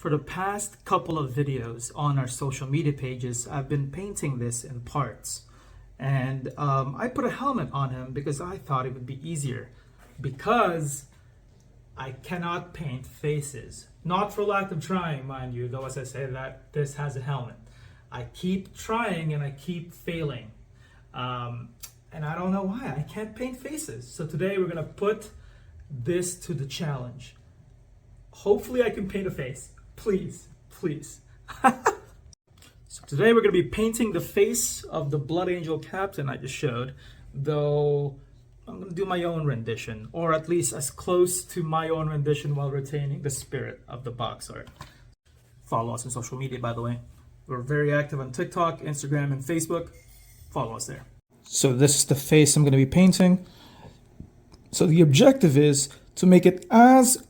For the past couple of videos on our social media pages, I've been painting this in parts. And I put a helmet on him because I thought it would be easier. Because I cannot paint faces. Not for lack of trying, mind you, though as I say that this has a helmet. I keep trying and I keep failing. And I don't know why. I can't paint faces. So today we're going to put this to the challenge. Hopefully I can paint a face. Please, please. So today we're going to be painting the face of the Blood Angel captain I just showed, though I'm going to do my own rendition, or at least as close to my own rendition while retaining the spirit of the box art. Follow us on social media, by the way. We're very active on TikTok, Instagram, and Facebook. Follow us there. So this is the face I'm going to be painting. So the objective is to make it as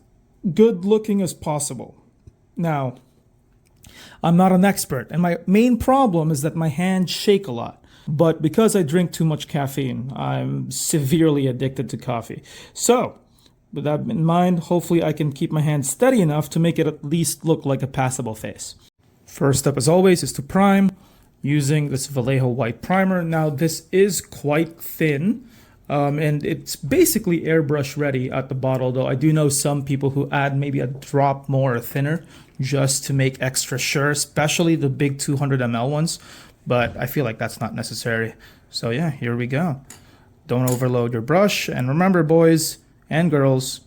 good looking as possible. Now, I'm not an expert, and my main problem is that my hands shake a lot. But because I drink too much caffeine, I'm severely addicted to coffee. So, with that in mind, hopefully I can keep my hands steady enough to make it at least look like a passable face. First up, as always, is to prime using this Vallejo white primer. Now, this is quite thin. And it's basically airbrush ready at the bottle, though I do know some people who add maybe a drop more or thinner just to make extra sure, especially the big 200 ml ones. But I feel like that's not necessary. So yeah, here we go. Don't overload your brush. And remember, boys and girls,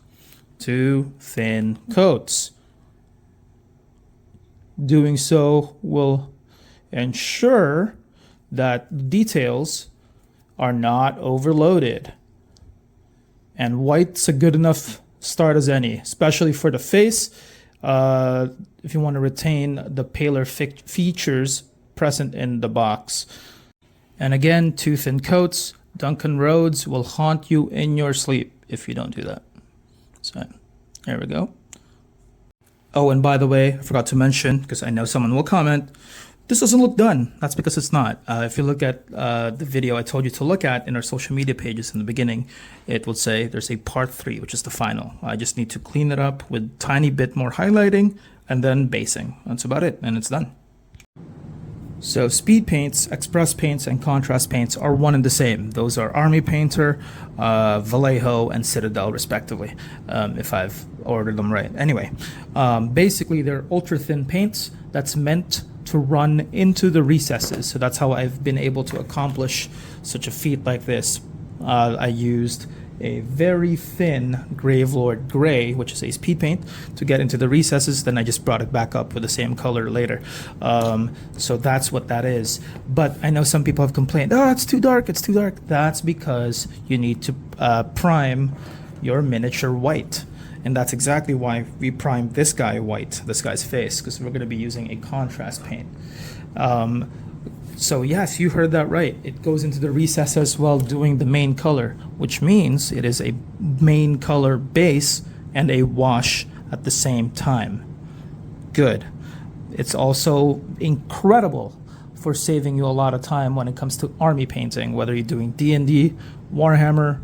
2 thin coats. Doing so will ensure that details are not overloaded. And white's a good enough start as any, especially for the face. If you want to retain the paler features present in the box. And again, 2 thin coats. Duncan Rhodes will haunt you in your sleep if you don't do that. So there we go. Oh, and by the way, I forgot to mention, because I know someone will comment, this doesn't look done. That's because it's not. If you look at the video I told you to look at in our social media pages in the beginning, it will say there's a part 3, which is the final. I just need to clean it up with tiny bit more highlighting and then basing. That's about it, and it's done. So speed paints, express paints, and contrast paints are one and the same. Those are Army Painter, Vallejo, and Citadel, respectively, if I've ordered them right. Anyway, basically they're ultra-thin paints that's meant to run into the recesses. So that's how I've been able to accomplish such a feat like this. I used a very thin Gravelord Gray, which is a speed paint, to get into the recesses. Then I just brought it back up with the same color later. So that's what that is. But I know some people have complained, oh, it's too dark, it's too dark. That's because you need to prime your miniature white. And that's exactly why we primed this guy white, this guy's face, because we're going to be using a contrast paint. So yes, you heard that right. It goes into the recesses while doing the main color, which means it is a main color base and a wash at the same time. Good. It's also incredible for saving you a lot of time when it comes to army painting, whether you're doing D&D, Warhammer,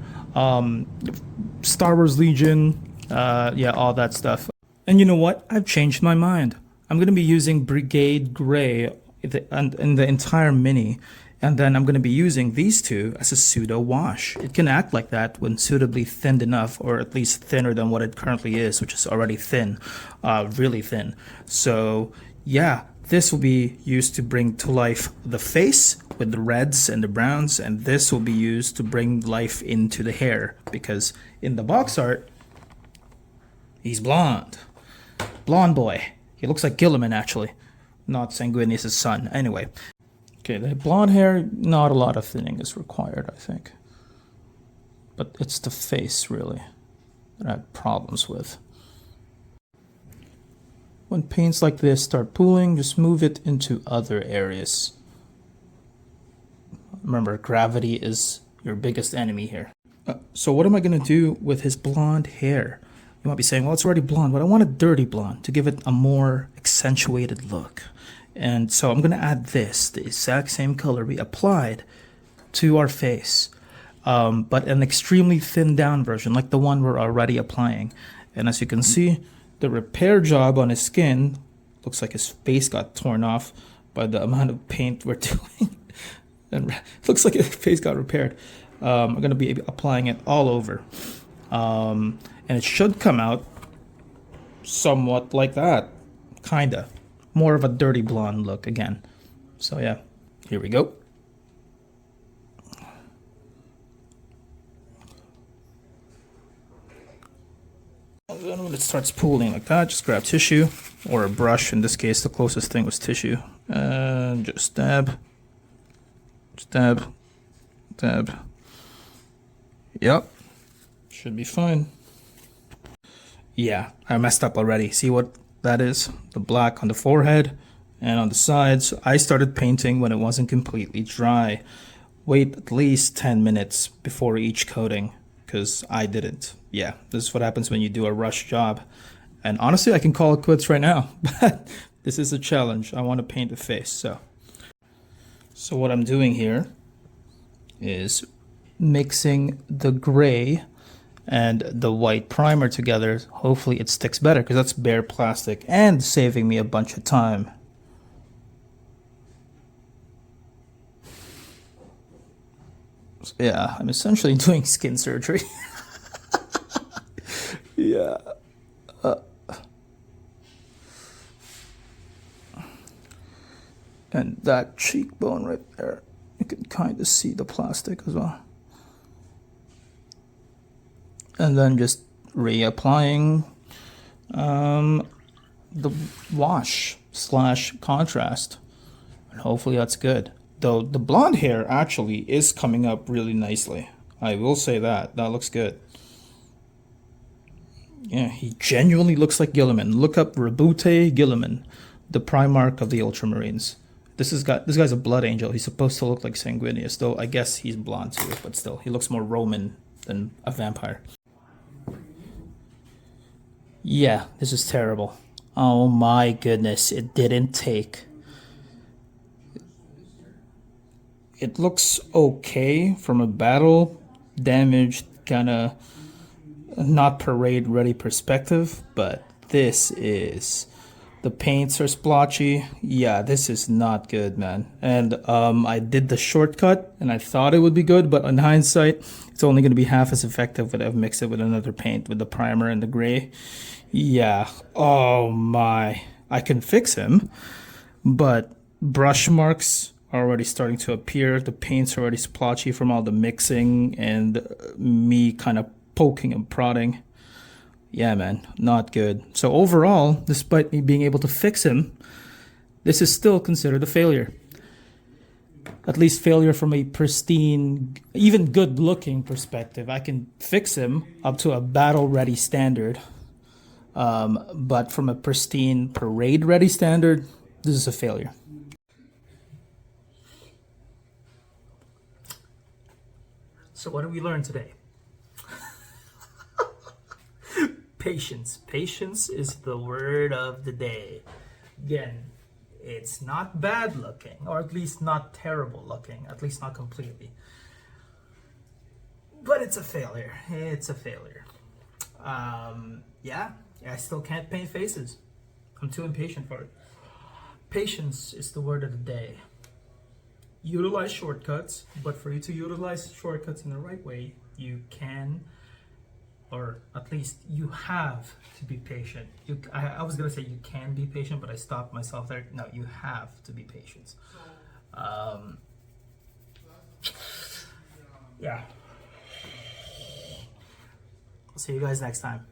Star Wars Legion, yeah, all that stuff. And you know what? I've changed my mind. I'm going to be using Brigade Gray in the entire mini, and then I'm going to be using these two as a pseudo wash. It can act like that when suitably thinned enough, or at least thinner than what it currently is, which is already thin, really thin. So yeah, this will be used to bring to life the face with the reds and the browns, and this will be used to bring life into the hair, because in the box art, he's blonde. Blonde boy. He looks like Gilliman, actually. Not Sanguinius' son. Anyway. Okay, the blonde hair, not a lot of thinning is required, I think. But it's the face, really, that I have problems with. When paints like this start pooling, just move it into other areas. Remember, gravity is your biggest enemy here. So what am I going to do with his blonde hair? You might be saying, well, it's already blonde, but I want a dirty blonde to give it a more accentuated look. And so I'm going to add this, the exact same color we applied to our face, but an extremely thinned down version, like the one we're already applying. And as you can see, the repair job on his skin Looks like his face got torn off by the amount of paint we're doing. And looks like his face got repaired. I'm going to be applying it all over. And it should come out somewhat like that. Kinda. More of a dirty blonde look again. So yeah, here we go. And then when it starts pooling like that, just grab tissue or a brush. In this case, the closest thing was tissue. And just dab. Dab. Dab. Yep. Should be fine. Yeah, I messed up already. See what that is? The black on the forehead and on the sides. I started painting when it wasn't completely dry. Wait at least 10 minutes before each coating, because I didn't. Yeah, this is what happens when you do a rush job. And honestly, I can call it quits right now, but this is a challenge. I want to paint the face, So what I'm doing here is mixing the gray and the white primer together. Hopefully it sticks better, because that's bare plastic and saving me a bunch of time. So yeah, I'm essentially doing skin surgery. Yeah. And that cheekbone right there, you can kind of see the plastic as well. And then just reapplying the wash / contrast. And hopefully that's good. Though the blonde hair actually is coming up really nicely. I will say that. That looks good. Yeah, he genuinely looks like Gilliman. Look up Rabute Gilliman, the Primarch of the Ultramarines. This guy's a blood angel. He's supposed to look like Sanguinius, though I guess he's blonde too, but still, he looks more Roman than a vampire. Yeah, this is terrible. Oh my goodness, it didn't take. It looks okay from a battle damaged, kind of not parade ready perspective, but this is, the paints are splotchy. Yeah, this is not good, man. And I did the shortcut and I thought it would be good, but in hindsight, it's only going to be half as effective when I've mixed it with another paint, with the primer and the gray. Yeah, oh my. I can fix him, but brush marks are already starting to appear. The paint's already splotchy from all the mixing and me kind of poking and prodding. Yeah, man, not good. So overall, despite me being able to fix him, this is still considered a failure. At least failure from a pristine, even good-looking perspective. I can fix him up to a battle-ready standard. But from a pristine, parade-ready standard, this is a failure. So what did we learn today? Patience. Patience is the word of the day. Again, it's not bad looking, or at least not terrible looking, at least not completely. But it's a failure. It's a failure. Yeah, I still can't paint faces. I'm too impatient for it. Patience is the word of the day. Utilize shortcuts, but for you to utilize shortcuts in the right way, you can, or at least you have to be patient. I was gonna say you can be patient, but I stopped myself there. No, you have to be patient. Yeah. I'll see you guys next time.